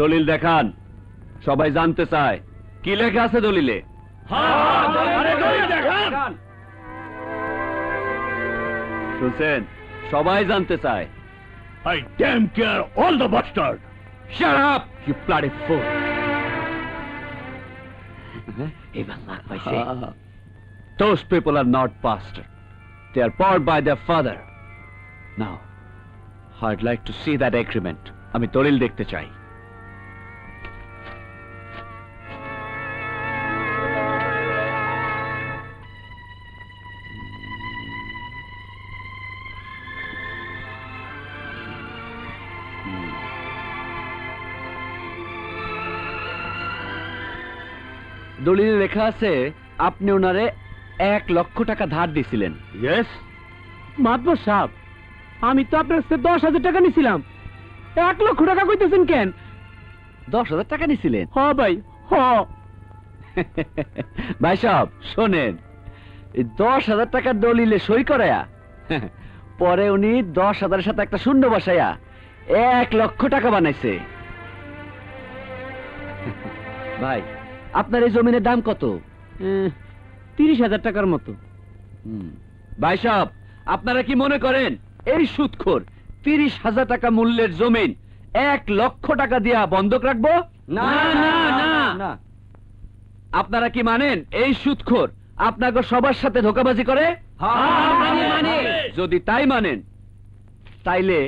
দলিল দেখান, সবাই জানতে চায় কি লেখা আছে দলিলে। শুনছেন, সবাই জানতে চায়। I damn care all the bastard! Shut up, you bloody fool! Those people are not bastards. They are bought by their father. Now, I'd like to see that agreement. আমি দলিল দেখতে চাই। দলিলে লেখা আছে আপনি ওনারে 1 লক্ষ টাকা ধার দিয়েছিলেন। Yes? মাতবর সাহেব, আমি তো আপনার কাছে 10,000 টাকা নিছিলাম। 1 লক্ষ টাকা কইতেছেন কেন? 10,000 টাকা নিছিলেন? হ ভাই, হ। ভাই সাহেব শোনেন, এই 10,000 টাকার দলিলে সই করায়া পরে উনি 10,000-এর সাথে একটা শূন্য বসায়া 1 লক্ষ টাকা বানাইছে। ভাই, আপনার এই জমিনের দাম কত? 30,000 টাকার মতো। ভাই সাহেব, আপনারা কি মনে করেন এই সুদখোর 30,000 টাকা মূল্যের জমিন 1 লক্ষ টাকা দিয়া বন্ধক রাখবো? না, না, না, না। আপনারা কি মানেন এই সুদখোর আপনাকে সবার সাথে ধোঁকাবাজি করে? মানে। যদি তাই মানেন, তাইলে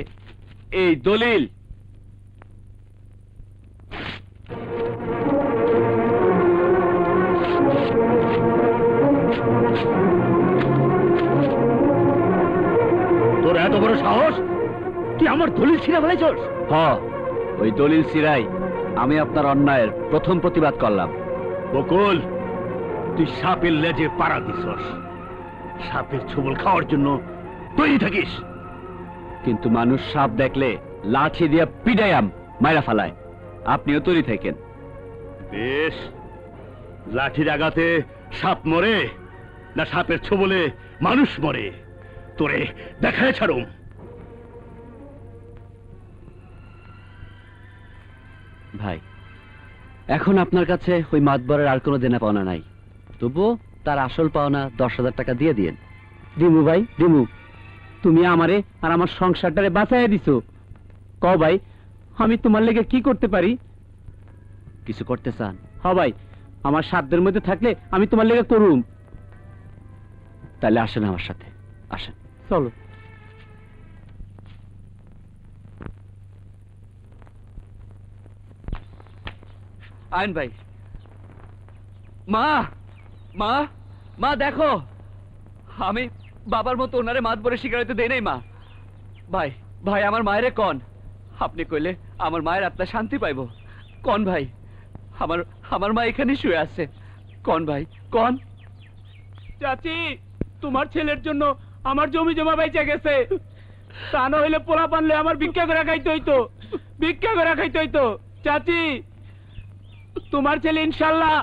এই দলিল তোর এত বড় সাহস, তুই আমার দলিল ছিঁড়ে ফেলেছস? ওই দলিল সিরাই আমি আপনার অন্যায়ের প্রথম প্রতিবাদ করলাম। বকুল, তুই সাপের লেজে পাড়া দিছস। সাপের ছোবল খাওয়ার জন্য তৈরি থাকিস। কিন্তু মানুষ সাপ দেখলে লাঠি দিয়ে পিটাইয়াম মাইরা ফালায়, আপনিও তৈরি থাকেন। বেশ, লাঠির আঘাতে সাপ মরে না সাপের ছোবলে মানুষ মরে, তোরে দেখায় ছাড়ুম। ভাই, এখন আপনার কাছে ওই মাতবরের আর কোনো দেনা পাওনা নাই, তবুও তার আসল পাওনা 10,000 টাকা দিয়ে দিয়েন। দিমু ভাই, দিমু। তুমি আমারে আর আমার সংসারটারে বাঁচাইয়া দিছো। ক ভাই, আমি তোমার লেগে কি করতে পারি? কিছু করতে চান? হ ভাই, আমার সাধ্যের মধ্যে থাকলে আমি তোমার লেগে করুম। তাহলে আসেন আমার সাথে, আসেন। চলো। আইন ভাই। মা, মা, মা দেখো, আমি বাবার মতো ওনারে মাতবরের শিকার হইতে দেই নাই। মা, ভাই, ভাই আমার মায়েরে কন, আপনি কইলে আমার মায়ের আত্মা শান্তি পাইব। কন ভাই, আমার আমার মা এখানে শুয়ে আছে। কন ভাই, কন। চাচি, তোমার ছেলের জন্য আমার জমি জমা বেঁচে গেছে। তা না হইলে পোলা পানলে আমার ভিক্ষা করে খাইতে হইতো, ভিক্ষা করে খাইতে হইতো। চাচি, তোমার ছেলে ইনশাল্লাহ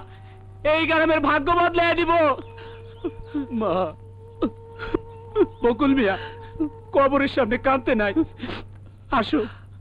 এই গ্রামের ভাগ্য বদলাইয়া দিব। মা, বকুল মিয়া, কবরের সামনে কাঁদতে নাই, আসো।